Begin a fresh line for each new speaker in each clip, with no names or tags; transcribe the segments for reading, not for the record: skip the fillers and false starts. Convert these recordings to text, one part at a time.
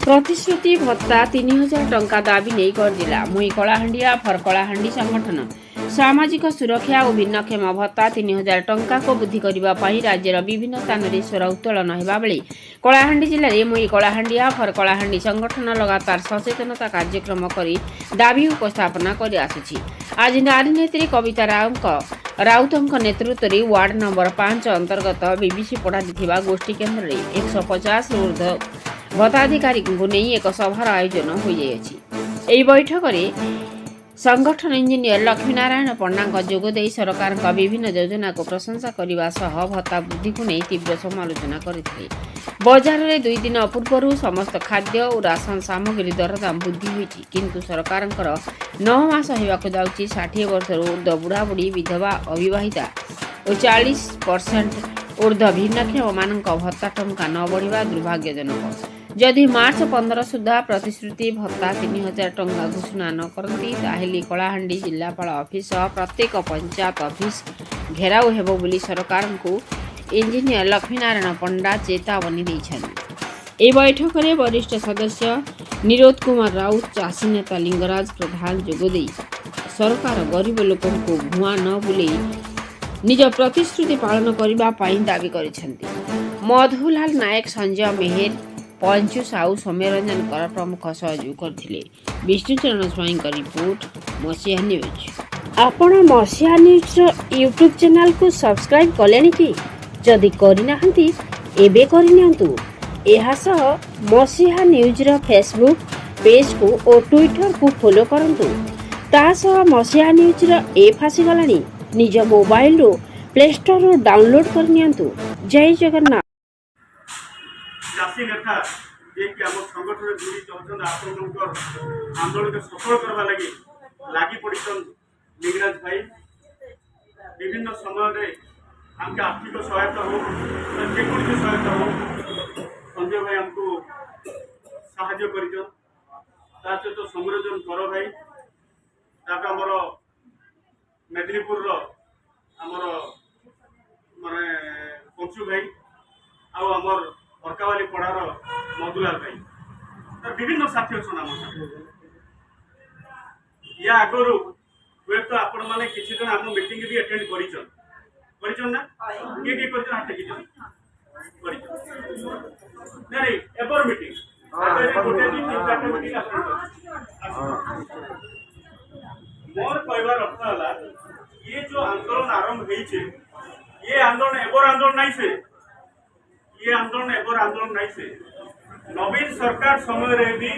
ପ୍ରତିଶ୍ରୁତି ଭତ୍ତା 3000 ଟଙ୍କା ଦାବି ନେଇ ଗର୍ଜିଲା ମୁଇଁ କଳାହାଣ୍ଡିଆ ଫର କଳାହାଣ୍ଡି ସଂଗଠନ ସାମାଜିକ ସୁରକ୍ଷା ଓ ଭିନ୍ନକ୍ଷମ ଭତ୍ତା 3000 ଟଙ୍କାକୁ ବୃଦ୍ଧି କରିବା ପାଇଁ ରାଜ୍ୟର ବିଭିନ୍ନ ସ୍ଥାନରେ ସ୍ୱର ଉତ୍ତୋଳନ ହେବା ବେଳେ କଳାହାଣ୍ଡି ଜିଲ୍ଲାରେ ମୁଇଁ କଳାହାଣ୍ଡିଆ ଫର କଳାହାଣ୍ଡି ସଂଗଠନ ଲଗାତାର ସଚେତନତା କାର୍ଯ୍ୟକ୍ରମ କରି ଦାବି ଉପସ୍ଥାପନ କରି ଆସୁଛି। ଆଜି ନାରୀ ନେତ୍ରୀ କବିତା ରାଉତଙ୍କ ନେତୃତ୍ୱରେ ୱାର୍ଡ ନମ୍ବର 5 ଅନ୍ତର୍ଗତ ବିବିସି ପଡ଼ାରେ ଥିବା ଗୋଷ୍ଠୀ କେନ୍ଦ୍ରରେ 150 ଊର୍ଦ୍ଧ୍ୱ ଭତ୍ତାଧିକାରୀଙ୍କୁ ନେଇ ଏକ ସଭାର ଆୟୋଜନ ହୋଇଯାଇଛି। ଏହି ବୈଠକରେ ସଂଗଠନ ଇଞ୍ଜିନିୟର ଲକ୍ଷ୍ମୀନାରାୟଣ ପଣ୍ଡାଙ୍କ ଯୋଗଦେଇ ସରକାରଙ୍କ ବିଭିନ୍ନ ଯୋଜନାକୁ ପ୍ରଶଂସା କରିବା ସହ ଭତ୍ତା ବୃଦ୍ଧିକୁ ନେଇ ତୀବ୍ର ସମାଲୋଚନା କରିଥିଲେ। ବଜାରରେ 2 ଦିନ ପୂର୍ବରୁ ସମସ୍ତ ଖାଦ୍ୟ ଓ ରାସନ ସାମଗ୍ରୀ ଦରଦାମ ବୃଦ୍ଧି ହୋଇଛି, କିନ୍ତୁ ସରକାରଙ୍କର 9 ମାସ ହେବାକୁ ଯାଉଛି 60 ବର୍ଷରୁ ଊର୍ଦ୍ଧ୍ୱ ବୁଢ଼ାବୁଢ଼ୀ, ବିଧବା, ଅବିବାହିତା ଓ 40% ଊର୍ଦ୍ଧ୍ୱ ଭିନ୍ନକ୍ଷମମାନଙ୍କ ଭତ୍ତା ଟଙ୍କା ନ ବଢ଼ିବା ଦୁର୍ଭାଗ୍ୟଜନକ। ଯଦି ମାର୍ଚ୍ଚ 15 ସୁଦ୍ଧା ପ୍ରତିଶ୍ରୁତି ଭତ୍ତା 3000 ଟଙ୍କା ଘୋଷଣା ନ କରନ୍ତି ତାହେଲେ କଳାହାଣ୍ଡି ଜିଲ୍ଲାପାଳ ଅଫିସ ସହ ପ୍ରତ୍ୟେକ ପଞ୍ଚାୟତ ଅଫିସ ଘେରାଉ ହେବ ବୋଲି ସରକାରଙ୍କୁ ଇଞ୍ଜିନିୟର ଲକ୍ଷ୍ମୀନାରାୟଣ ପଣ୍ଡା ଚେତାବନୀ ଦେଇଛନ୍ତି। ଏହି ବୈଠକରେ ବରିଷ୍ଠ ସଦସ୍ୟ ନିରୋଧ କୁମାର ରାଉତ, ଚାଷୀ ନେତା ଲିଙ୍ଗରାଜ ପ୍ରଧାନ ଯୋଗଦେଇ ସରକାର ଗରିବ ଲୋକଙ୍କୁ ଭୁଆଁ ନ ବୁଲେଇ ନିଜ ପ୍ରତିଶ୍ରୁତି ପାଳନ କରିବା ପାଇଁ ଦାବି କରିଛନ୍ତି। ମଧୁଲାଲ ନାୟକ, ସଞ୍ଜୟ ମେହେର, ପଞ୍ଚୁ ସାହୁ, ସୌମ୍ୟରଞ୍ଜନ କର ପ୍ରମୁଖ ସହଯୋଗ କରିଥିଲେ। ବିଷ୍ଣୁଚରଣ ସ୍ୱାଇଁଙ୍କ ରିପୋର୍ଟ, ମସିହା ନ୍ୟୁଜ୍। ଆପଣ ମସିହା ନ୍ୟୁଜ୍ର ୟୁଟ୍ୟୁବ୍ ଚ୍ୟାନେଲକୁ ସବସ୍କ୍ରାଇବ୍ କଲେଣି କି? ଯଦି କରିନାହାନ୍ତି ଏବେ କରିନିଅନ୍ତୁ। ଏହା ସହ ମସିହା ନ୍ୟୁଜ୍ର ଫେସବୁକ୍ ପେଜ୍କୁ ଓ ଟ୍ୱିଟରକୁ ଫଲୋ କରନ୍ତୁ। ତା ସହ ମସିହା ନ୍ୟୁଜ୍ର ଏପ୍ ଆସିଗଲାଣି, ନିଜ ମୋବାଇଲରୁ ପ୍ଲେ ଷ୍ଟୋରରୁ ଡାଉନଲୋଡ୍ କରିନିଅନ୍ତୁ। ଜୟ ଜଗନ୍ନାଥ।
ଚାଷୀ ନେତା ଯିଏକି ଆମ ସଂଗଠନରେ ଯୋଡ଼ି ଚାହୁଁଛନ୍ତି ଆପଣଙ୍କ ଆନ୍ଦୋଳନକୁ ସଫଳ କରିବା ଲାଗି ପଡ଼ିଛନ୍ ଲିଙ୍ଗରାଜ ଭାଇ। ବିଭିନ୍ନ ସମୟରେ ଆମକୁ ଆର୍ଥିକ ସହାୟତା ହଉ, ଯେକୌଣସି ସହାୟତା ହଉ, ସଞ୍ଜୟ ଭାଇ ଆମକୁ ସାହାଯ୍ୟ କରିଛନ୍। ତା ସହିତ ସୌମ୍ୟରଞ୍ଜନ କର ଭାଇ, ତାପରେ ଆମର ମେଦିନୀପୁରର ଆମର ମାନେ ପଞ୍ଚୁ ଭାଇ, ଆଉ ଆମର ଅର୍କାବାଲି ପଡ଼ାର ମଧୁଲାଲ ଭାଇ, ବିଭିନ୍ନ ସାଥୀ ଅଛନ୍ ଆମ ସାଥେ। ୟା ଆଗରୁ ହୁଏତ ଆପଣମାନେ କିଛି ଜଣ ଆମ ମିଟିଂ ବି ଆଟେଣ୍ଡ କରିଛନ୍ ନା? କିଏ କିଏ କରିଛନ୍ ହାତ ଟେକିଛନ୍? କରିଛନ୍ ନାଇଁ ଏବର ମିଟିଂ ଗୋଟେ ଦିନ 3-4ଟା ମିଟିଂ ଆଟେଣ୍ଡ ମୋର କହିବାର ଅର୍ଥ ହେଲା ये जो आंदोलन आरंभ होइछे ये आंदोलन एबर आंदोलन नहीं से, ये आंदोलन एबर आंदोलन नहीं से। नवीन सरकार समय रे भी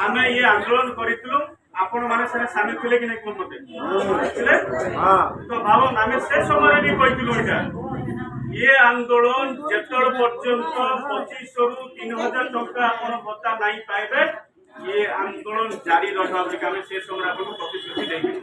आमे ये आंदोलन करितलु, आपण माने से शामिल थिले कि नहीं कोन मते थिले? हां, तो भाव आमे से समय रे भी कहितलु एटा ये आंदोलन जेतल पर्यंत 25 रु 3000 टंका आपण भत्ता नहीं पाइबे ये आंदोलन जारी रहबा कि आमे से समय आपन प्रतिश्रुति देबे।